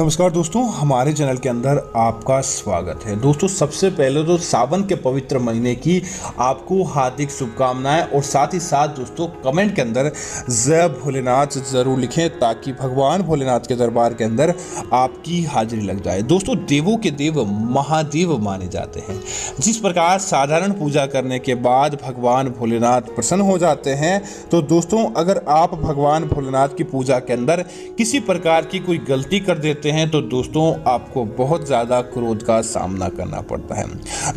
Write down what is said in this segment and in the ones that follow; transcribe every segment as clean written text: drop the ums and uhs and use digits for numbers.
नमस्कार दोस्तों, हमारे चैनल के अंदर आपका स्वागत है। दोस्तों, सबसे पहले तो सावन के पवित्र महीने की आपको हार्दिक शुभकामनाएं और साथ ही साथ दोस्तों कमेंट के अंदर जय भोलेनाथ जरूर लिखें ताकि भगवान भोलेनाथ के दरबार के अंदर आपकी हाजिरी लग जाए। दोस्तों, देवों के देव महादेव माने जाते हैं। जिस प्रकार साधारण पूजा करने के बाद भगवान भोलेनाथ प्रसन्न हो जाते हैं, तो दोस्तों अगर आप भगवान भोलेनाथ की पूजा के अंदर किसी प्रकार की कोई गलती कर देते हैं तो दोस्तों आपको बहुत ज़्यादा क्रोध का सामना करना पड़ता है।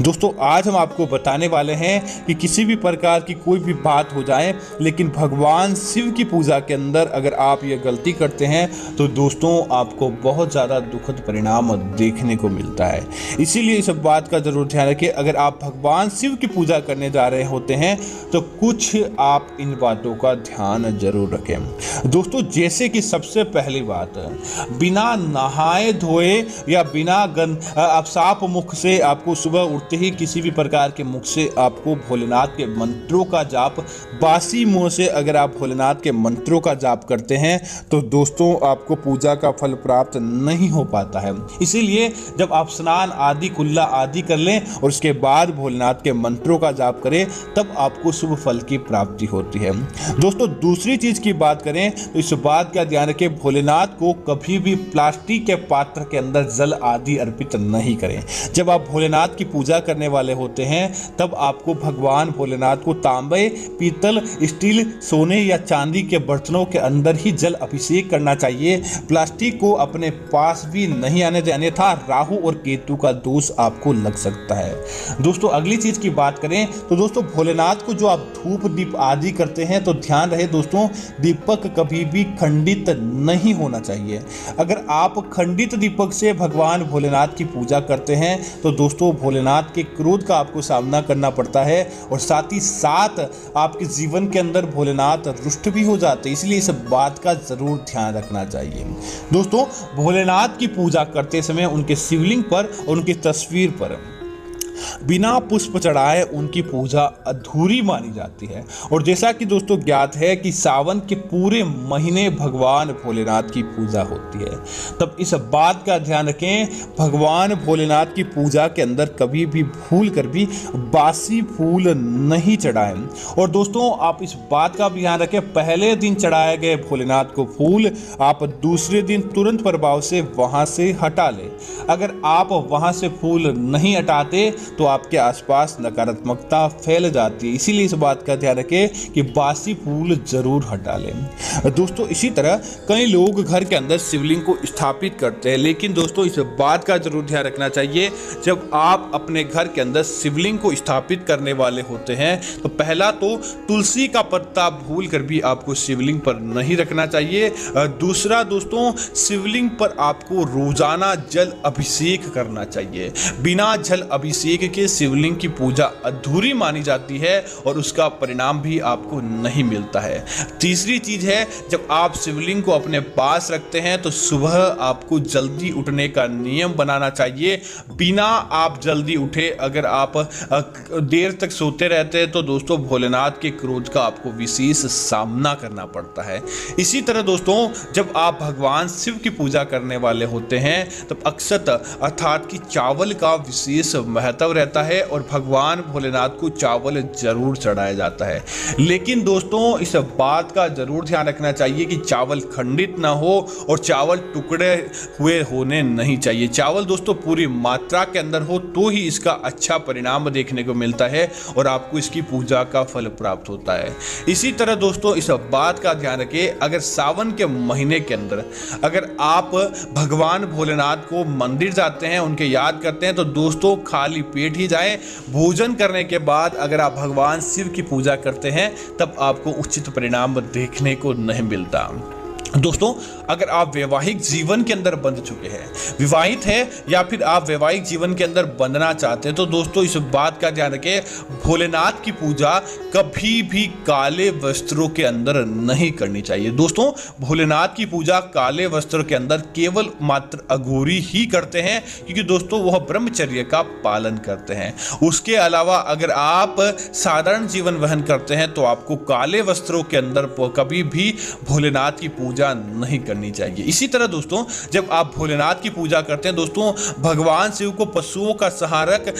दोस्तों, आज हम आपको बताने वाले हैं कि किसी भी प्रकार की कोई भी बात हो जाए, लेकिन भगवान शिव की पूजा के अंदर अगर आप ये गलती करते हैं तो दोस्तों आपको बहुत ज़्यादा दुखद परिणाम देखने को मिलता है। इसीलिए इस बात का जरूर ध्यान रखें, अगर आप भगवान शिव की पूजा करने जा रहे होते हैं तो कुछ आप इन बातों का ध्यान जरूर रखें। दोस्तों, जैसे कि सबसे पहली बात, बिना नहाए धोए या बिना आप साफ मुख से आपको सुबह उठते ही किसी भी प्रकार के मुख से आपको भोलेनाथ के मंत्रों का जाप, बासी मुंह से अगर आप भोलेनाथ के मंत्रों का जाप करते हैं तो दोस्तों आपको पूजा का फल प्राप्त नहीं हो पाता है। इसीलिए जब आप स्नान आदि कुल्ला आदि कर लें और उसके बाद भोलेनाथ के मंत्रों का जाप करें, तब आपको शुभ फल की प्राप्ति होती है। दोस्तों, दूसरी चीज की बात करें तो इस बात का ध्यान रखें, भोलेनाथ को कभी भी प्लास्टिक के पात्र के अंदर जल आदि अर्पित नहीं करें। जब आप भोलेनाथ की पूजा करने वाले होते हैं तब आपको भगवान भोलेनाथ को तांबे, पीतल, स्टील, सोने या चांदी के बर्तनों के अंदर ही जल अभिषेक करना चाहिए। प्लास्टिक को अपने पास भी नहीं आने देने, था राहु और केतु का दोष आपको लग सकता है। दोस्तों, अगली चीज की बात करें तो दोस्तों भोलेनाथ को जो आप धूप दीप आदि करते हैं तो ध्यान रहे दोस्तों, दीपक कभी भी खंडित नहीं होना चाहिए। अगर आप खंडित दीपक से भगवान भोलेनाथ की पूजा करते हैं तो दोस्तों भोलेनाथ के क्रोध का आपको सामना करना पड़ता है और साथ ही साथ आपके जीवन के अंदर भोलेनाथ रुष्ट भी हो जाते हैं। इसलिए इस बात का जरूर ध्यान रखना चाहिए। दोस्तों, भोलेनाथ की पूजा करते समय उनके शिवलिंग पर और उनकी तस्वीर पर बिना पुष्प चढ़ाए उनकी पूजा अधूरी मानी जाती है। और जैसा कि दोस्तों ज्ञात है कि सावन के पूरे महीने भगवान भोलेनाथ की पूजा होती है, तब इस बात का ध्यान रखें, भगवान भोलेनाथ की पूजा के अंदर कभी भी भूल कर भी बासी फूल नहीं चढ़ाएं। और दोस्तों आप इस बात का भी ध्यान रखें, पहले दिन चढ़ाए गए भोलेनाथ को फूल आप दूसरे दिन तुरंत प्रभाव से वहां से हटा लें। अगर आप वहां से फूल नहीं हटाते तो आपके आसपास नकारात्मकता फैल जाती है। इसीलिए इस बात का ध्यान रखें कि बासी फूल जरूर हटा लें। दोस्तों, इसी तरह कई लोग घर के अंदर शिवलिंग को स्थापित करते हैं, लेकिन दोस्तों इस बात का जरूर ध्यान रखना चाहिए, जब आप अपने घर के अंदर शिवलिंग को स्थापित करने वाले होते हैं तो पहला तो तुलसी का पत्ता भूल कर भी आपको शिवलिंग पर नहीं रखना चाहिए। दूसरा दोस्तों, शिवलिंग पर आपको रोजाना जल अभिषेक करना चाहिए। बिना जल अभिषेक के शिवलिंग की पूजा अधूरी मानी जाती है और उसका परिणाम भी आपको नहीं मिलता है। तीसरी चीज है, जब आप शिवलिंग को अपने पास रखते हैं तो सुबह आपको जल्दी उठने का नियम बनाना चाहिए। बिना आप जल्दी उठे अगर आप देर तक सोते रहते हैं तो दोस्तों भोलेनाथ के क्रोध का आपको विशेष सामना करना पड़ता है। इसी तरह दोस्तों, जब आप भगवान शिव की पूजा करने वाले होते हैं तब अक्षत अर्थात कि चावल का विशेष महत्व रहता है और भगवान भोलेनाथ को चावल जरूर चढ़ाया जाता है। लेकिन दोस्तों इस बात का जरूर ध्यान रखना चाहिए कि चावल खंडित ना हो और चावल टुकड़े हुए होने नहीं चाहिए। चावल दोस्तों पूरी मात्रा के अंदर हो तो ही इसका अच्छा परिणाम देखने को मिलता है और आपको इसकी पूजा का फल प्राप्त होता है। इसी तरह दोस्तों इस बात का ध्यान रखें, अगर सावन के महीने के अंदर अगर आप भगवान भोलेनाथ को मंदिर जाते हैं, उनके याद करते हैं तो दोस्तों खाली पेट ही जाएं। भोजन करने के बाद अगर आप भगवान शिव की पूजा करते हैं तब आपको उचित परिणाम देखने को नहीं मिलता। दोस्तों, अगर आप वैवाहिक जीवन के अंदर बंध चुके हैं, विवाहित है या फिर आप वैवाहिक जीवन के अंदर बंधना चाहते हैं तो दोस्तों इस बात का ध्यान रखें, भोलेनाथ की पूजा कभी भी काले वस्त्रों के अंदर नहीं करनी चाहिए। दोस्तों, भोलेनाथ की पूजा काले वस्त्रों के अंदर केवल मात्र अघोरी ही करते हैं, क्योंकि दोस्तों वह ब्रह्मचर्य का पालन करते हैं। उसके अलावा अगर आप साधारण जीवन वहन करते हैं तो आपको काले वस्त्रों के अंदर कभी भी भोलेनाथ की पूजा पूजा नहीं करनी चाहिए। इसी तरह दोस्तों जब आप भोलेनाथ की पूजा करते हैं दोस्तों, भगवान शिव को पशुओं का सहारक,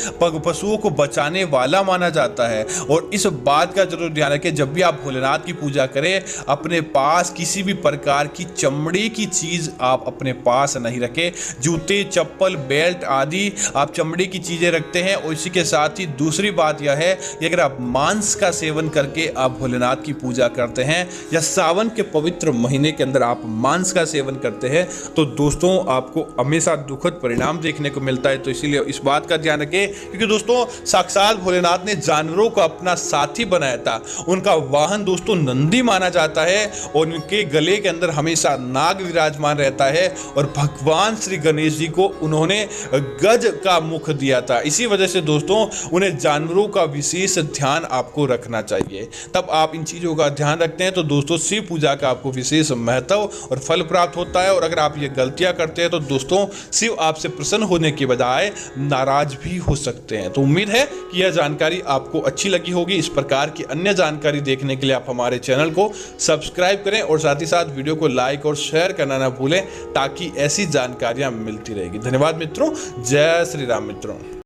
पशुओं को बचाने वाला माना जाता है। और इस बात का जरूर ध्यान रखें, जब भी आप भोलेनाथ की पूजा करें अपने पास किसी भी प्रकार की चमड़े की चीज आप अपने पास नहीं रखें। जूते, चप्पल, बेल्ट आदि आप चमड़े की चीजें रखते हैं। और इसी के साथ ही दूसरी बात यह है कि अगर आप मांस का सेवन करके आप भोलेनाथ की पूजा करते हैं या सावन के पवित्र महीने के अंदर आप मांस का सेवन करते हैं तो दोस्तों आपको हमेशा दुखद परिणाम देखने को मिलता है। तो इसीलिए इस बात का ध्यान रखें, क्योंकि दोस्तों साक्षात भोलेनाथ ने जानवरों को अपना साथी बनाया था। उनका वाहन दोस्तों नंदी माना जाता है और उनके गले के अंदर हमेशा नाग विराजमान रहता है। और भगवान श्री गणेश जी को उन्होंने गज का मुख दिया था। इसी वजह से दोस्तों उन्हें जानवरों का विशेष ध्यान आपको रखना चाहिए। तब आप इन चीजों का ध्यान रखते हैं तो दोस्तों शिव पूजा का आपको विशेष महत्व और फल प्राप्त होता है। और अगर आप ये गलतियां करते हैं तो दोस्तों शिव आपसे प्रसन्न होने के बजाय नाराज भी हो सकते हैं। तो उम्मीद है कि यह जानकारी आपको अच्छी लगी होगी। इस प्रकार की अन्य जानकारी देखने के लिए आप हमारे चैनल को सब्सक्राइब करें और साथ ही साथ वीडियो को लाइक और शेयर करना ना भूलें, ताकि ऐसी जानकारियां मिलती रहेगी। धन्यवाद मित्रों। जय श्री राम मित्रों।